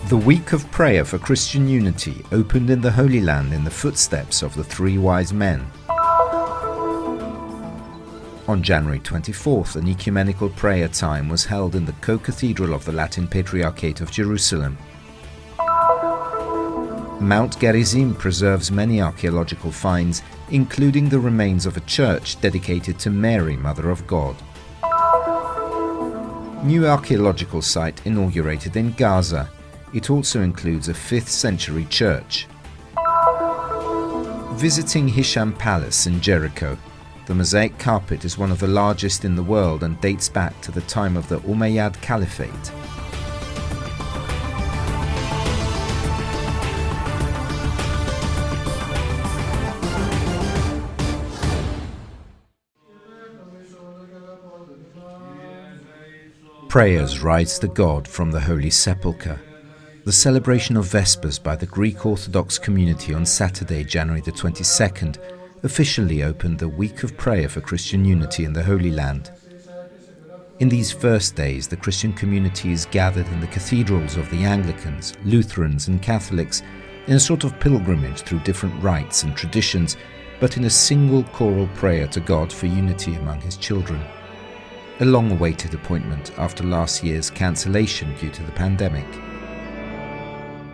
The week of prayer for Christian unity opened in the Holy Land in the footsteps of the three wise men. On January 24th, an ecumenical prayer time was held in the co-cathedral of the Latin Patriarchate of Jerusalem. Mount Garizim preserves many archaeological finds, including the remains of a church dedicated to Mary, Mother of God. New archaeological site inaugurated in Gaza. It also includes a 5th century church. Visiting Hisham Palace in Jericho. The mosaic carpet is one of the largest in the world and dates back to the time of the Umayyad Caliphate. Prayers rise to God from the Holy Sepulchre. The celebration of Vespers by the Greek Orthodox community on Saturday, January the 22nd, officially opened the week of prayer for Christian unity in the Holy Land. In these first days, the Christian community is gathered in the cathedrals of the Anglicans, Lutherans and Catholics in a sort of pilgrimage through different rites and traditions, but in a single choral prayer to God for unity among His children. A long-awaited appointment after last year's cancellation due to the pandemic.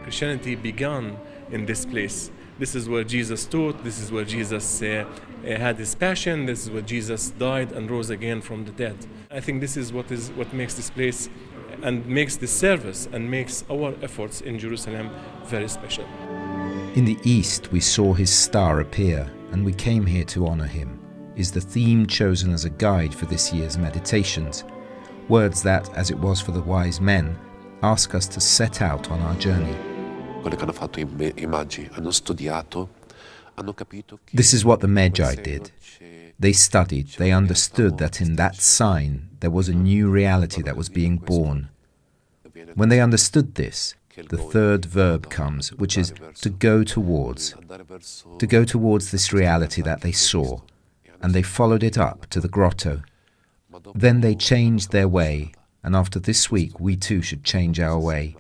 Christianity began in this place. This is where Jesus taught, this is where Jesus had his passion, this is where Jesus died and rose again from the dead. I think this is what makes this place and makes this service and makes our efforts in Jerusalem very special. In the east we saw his star appear, and we came here to honor him, is the theme chosen as a guide for this year's meditations. Words that, as it was for the wise men, ask us to set out on our journey. This is what the Magi did. They studied, they understood that in that sign there was a new reality that was being born. When they understood this, the third verb comes, which is to go towards this reality that they saw, and they followed it up to the grotto. Then they changed their way, and after this week we too should change our way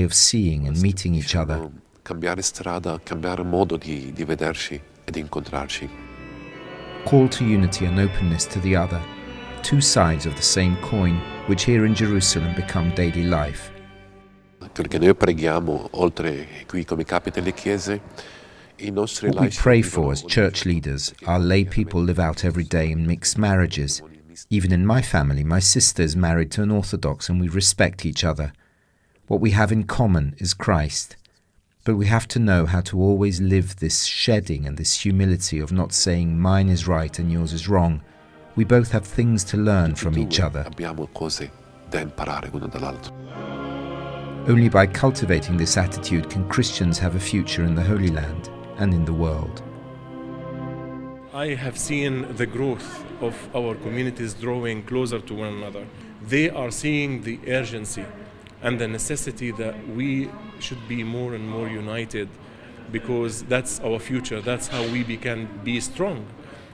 of seeing and meeting each other. Call to unity and openness to the other, two sides of the same coin, which here in Jerusalem become daily life. What we pray for as church leaders, our lay people live out every day in mixed marriages. Even in my family, my sister is married to an Orthodox and we respect each other. What we have in common is Christ. But we have to know how to always live this shedding and this humility of not saying mine is right and yours is wrong. We both have things to learn from each other. Only by cultivating this attitude can Christians have a future in the Holy Land and in the world. I have seen the growth of our communities drawing closer to one another. They are seeing the urgency and the necessity that we should be more and more united, because that's our future. That's how we can be strong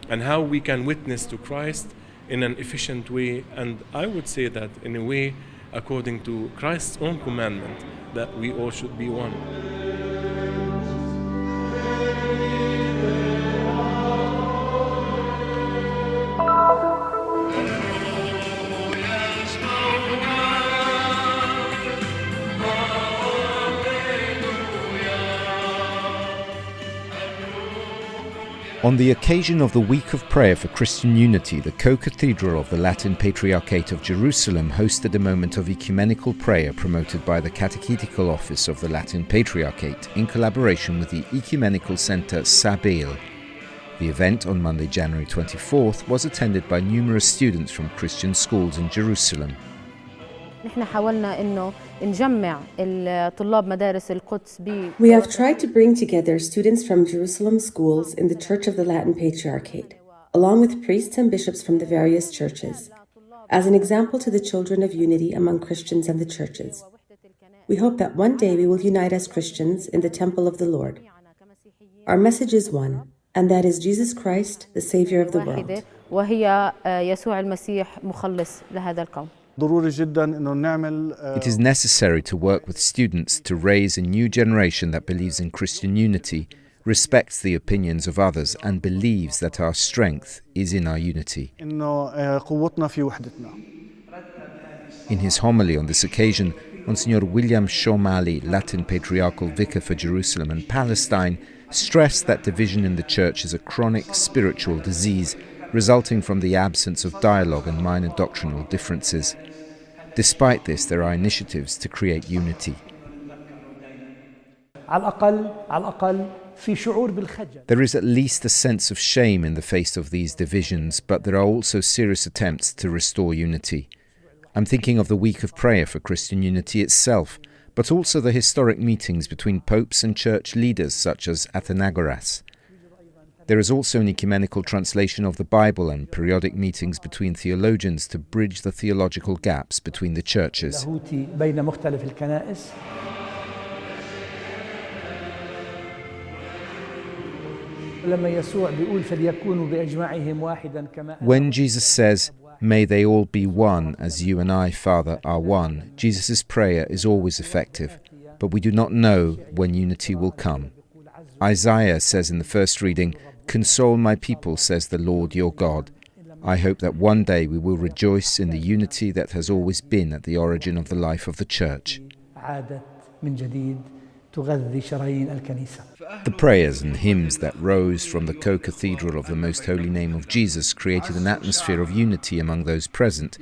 and how we can witness to Christ in an efficient way. And I would say that in a way, according to Christ's own commandment, that we all should be one. On the occasion of the Week of Prayer for Christian Unity, the co-cathedral of the Latin Patriarchate of Jerusalem hosted a moment of ecumenical prayer promoted by the Catechetical Office of the Latin Patriarchate in collaboration with the Ecumenical Center Sabeel. The event on Monday, January 24th, was attended by numerous students from Christian schools in Jerusalem. We have tried to bring together students from Jerusalem schools in the Church of the Latin Patriarchate, along with priests and bishops from the various churches, as an example to the children of unity among Christians and the churches. We hope that one day we will unite as Christians in the temple of the Lord. Our message is one, and that is Jesus Christ, the Savior of the world. It is necessary to work with students to raise a new generation that believes in Christian unity, respects the opinions of others, and believes that our strength is in our unity. In his homily on this occasion, Monsignor William Shomali, Latin Patriarchal Vicar for Jerusalem and Palestine, stressed that division in the Church is a chronic spiritual disease resulting from the absence of dialogue and minor doctrinal differences. Despite this, there are initiatives to create unity. There is at least a sense of shame in the face of these divisions, but there are also serious attempts to restore unity. I'm thinking of the Week of Prayer for Christian Unity itself, but also the historic meetings between popes and church leaders such as Athenagoras. There is also an ecumenical translation of the Bible and periodic meetings between theologians to bridge the theological gaps between the churches. When Jesus says, "May they all be one, as you and I, Father, are one," Jesus' prayer is always effective, but we do not know when unity will come. Isaiah says in the first reading, "Console my people, says the Lord your God." I hope that one day we will rejoice in the unity that has always been at the origin of the life of the Church. The prayers and hymns that rose from the co-cathedral of the Most Holy Name of Jesus created an atmosphere of unity among those present,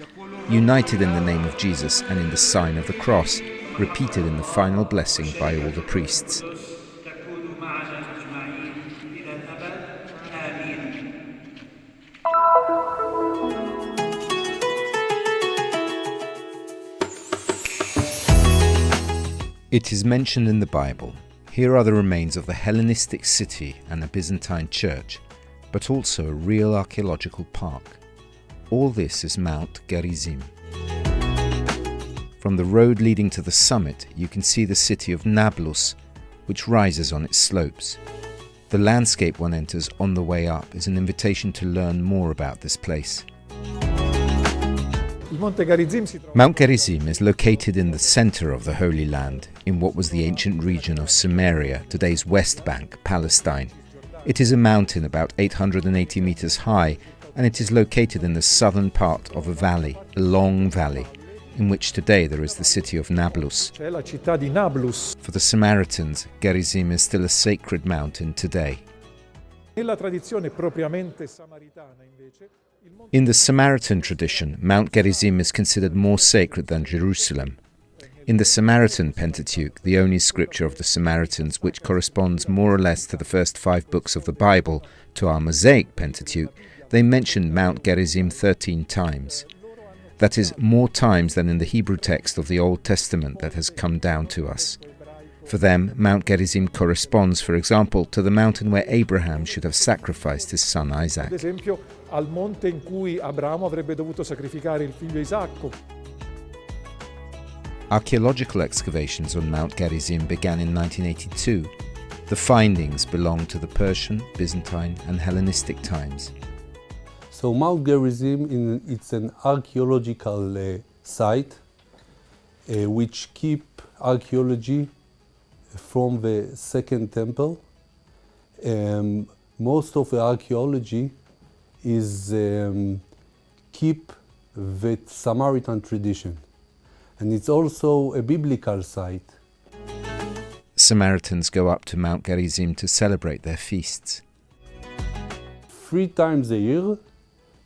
united in the name of Jesus and in the sign of the cross, repeated in the final blessing by all the priests. It is mentioned in the Bible. Here are the remains of the Hellenistic city and a Byzantine church, but also a real archaeological park. All this is Mount Garizim. From the road leading to the summit, you can see the city of Nablus, which rises on its slopes. The landscape one enters on the way up is an invitation to learn more about this place. Mount Gerizim is located in the center of the Holy Land, in what was the ancient region of Samaria, today's West Bank, Palestine. It is a mountain about 880 meters high, and it is located in the southern part of a valley, a long valley, in which today there is the city of Nablus. For the Samaritans, Gerizim is still a sacred mountain today. In the Samaritan tradition, Mount Gerizim is considered more sacred than Jerusalem. In the Samaritan Pentateuch, the only scripture of the Samaritans which corresponds more or less to the first 5 books of the Bible, to our Mosaic Pentateuch, they mention Mount Gerizim 13 times. That is more times than in the Hebrew text of the Old Testament that has come down to us. For them, Mount Gerizim corresponds, for example, to the mountain where Abraham should have sacrificed his son Isaac. Archaeological excavations on Mount Gerizim began in 1982. The findings belong to the Persian, Byzantine and Hellenistic times. So Mount Gerizim, it's an archaeological site which keep archaeology from the Second Temple. Most of the archaeology is keep the Samaritan tradition, and it's also a biblical site. Samaritans go up to Mount Gerizim to celebrate their feasts. 3 times a year,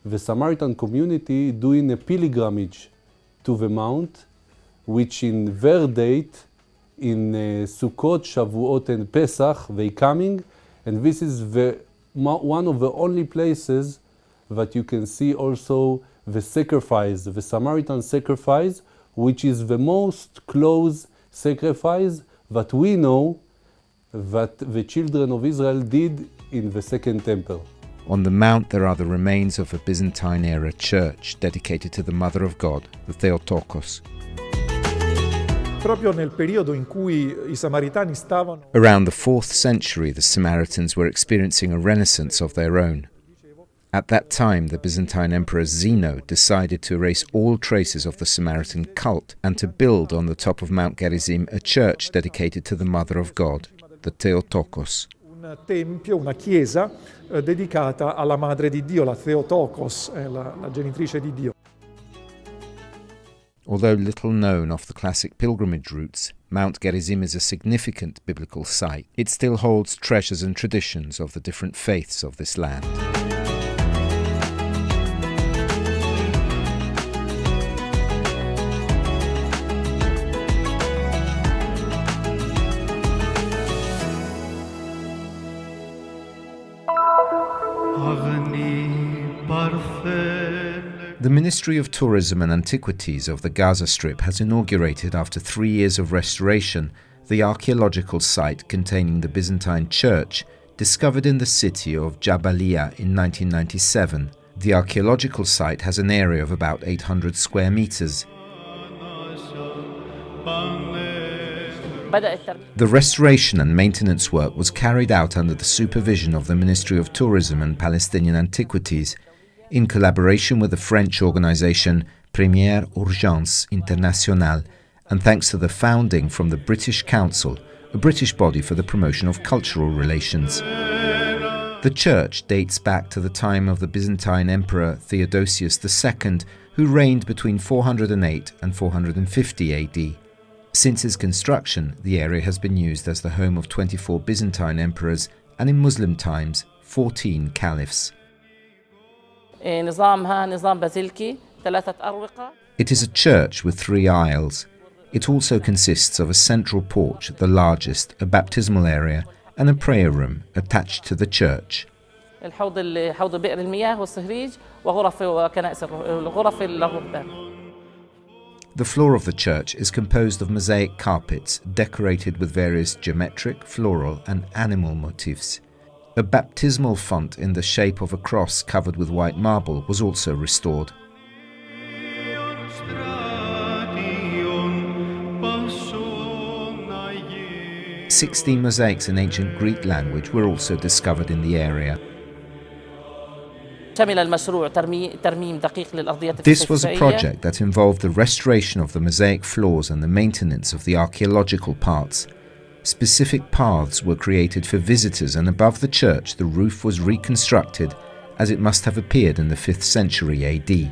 the Samaritan community doing a pilgrimage to the mount, which in their date, in Sukkot, Shavuot and Pesach, they coming, and this is one of the only places that you can see also the sacrifice, the Samaritan sacrifice, which is the most close sacrifice that we know that the children of Israel did in the Second Temple. On the mount there are the remains of a Byzantine-era church dedicated to the Mother of God, the Theotokos. Around the 4th century, the Samaritans were experiencing a renaissance of their own. At that time, the Byzantine Emperor Zeno decided to erase all traces of the Samaritan cult and to build on the top of Mount Garizim a church dedicated to the Mother of God, the Theotokos. Un tempio, una chiesa dedicata alla Madre di Dio, la Theotokos, la genitrice di Dio. Although little known of the classic pilgrimage routes, Mount Gerizim is a significant biblical site. It still holds treasures and traditions of the different faiths of this land. The Ministry of Tourism and Antiquities of the Gaza Strip has inaugurated, after 3 years of restoration, the archaeological site containing the Byzantine Church, discovered in the city of Jabalia in 1997. The archaeological site has an area of about 800 square meters. The restoration and maintenance work was carried out under the supervision of the Ministry of Tourism and Palestinian Antiquities, in collaboration with the French organisation Première Urgence Internationale, and thanks to the founding from the British Council, a British body for the promotion of cultural relations. The church dates back to the time of the Byzantine Emperor Theodosius II, who reigned between 408 and 450 AD. Since its construction, the area has been used as the home of 24 Byzantine emperors and, in Muslim times, 14 caliphs. It is a church with 3 aisles. It also consists of a central porch, the largest, a baptismal area, and a prayer room attached to the church. The floor of the church is composed of mosaic carpets decorated with various geometric, floral, and animal motifs. A baptismal font in the shape of a cross covered with white marble was also restored. 16 mosaics in ancient Greek language were also discovered in the area. This was a project that involved the restoration of the mosaic floors and the maintenance of the archaeological parts. Specific paths were created for visitors, and above the church the roof was reconstructed as it must have appeared in the 5th century AD.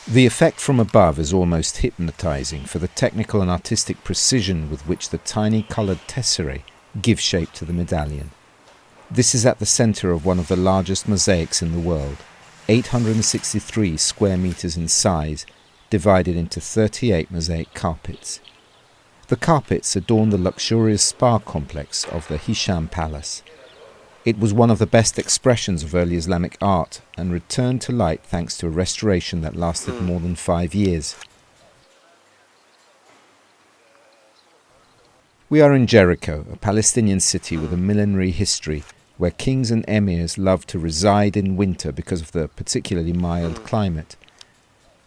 The effect from above is almost hypnotizing for the technical and artistic precision with which the tiny coloured tesserae give shape to the medallion. This is at the centre of one of the largest mosaics in the world, 863 square metres in size, divided into 38 mosaic carpets. The carpets adorn the luxurious spa complex of the Hisham Palace. It was one of the best expressions of early Islamic art and returned to light thanks to a restoration that lasted more than 5 years. We are in Jericho, a Palestinian city with a millenary history, where kings and emirs loved to reside in winter because of the particularly mild climate.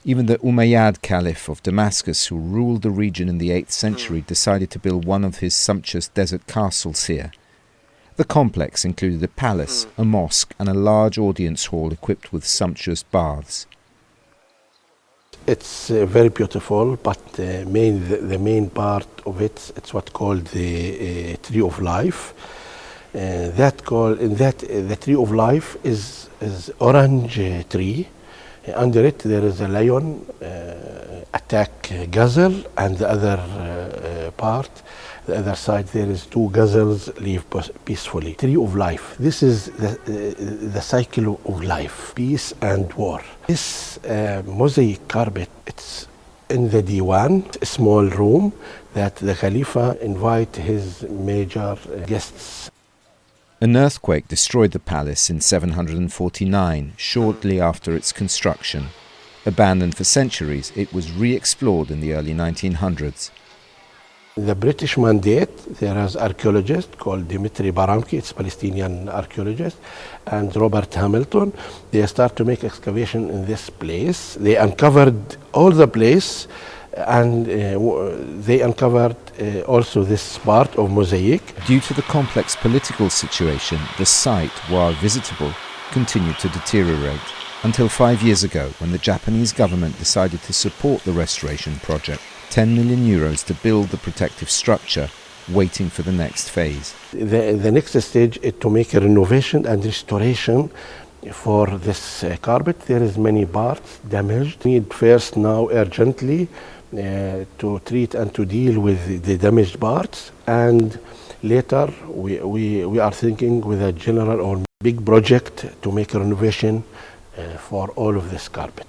Even the Umayyad Caliphate of Damascus, who ruled the region in the 8th century, decided to build one of his sumptuous desert castles here. The complex included a palace, a mosque, and a large audience hall equipped with sumptuous baths. It's very beautiful, but the main part of it, it's what called the Tree of Life. The Tree of Life is orange tree. Under it there is a lion attack gazelle, and the other part, the other side, there is 2 gazelles live peacefully. Tree of Life. This is the cycle of life, peace and war. This mosaic carpet, it's in the Diwan, a small room that the Khalifa invite his major guests. An earthquake destroyed the palace in 749, shortly after its construction. Abandoned for centuries, it was re-explored in the early 1900s. The British mandate, there is archaeologist called Dimitri Baramki, it's Palestinian archaeologist, and Robert Hamilton. They start to make excavation in this place. They uncovered all the place, and they uncovered also this part of mosaic. Due to the complex political situation, the site, while visitable, continued to deteriorate until 5 years ago, when the Japanese government decided to support the restoration project. 10 million euros to build the protective structure, waiting for the next phase. The next stage is to make a renovation and restoration for this carpet. There is many parts damaged. We need first now urgently to treat and to deal with the damaged parts, and later we are thinking with a general or big project to make a renovation for all of this carpet.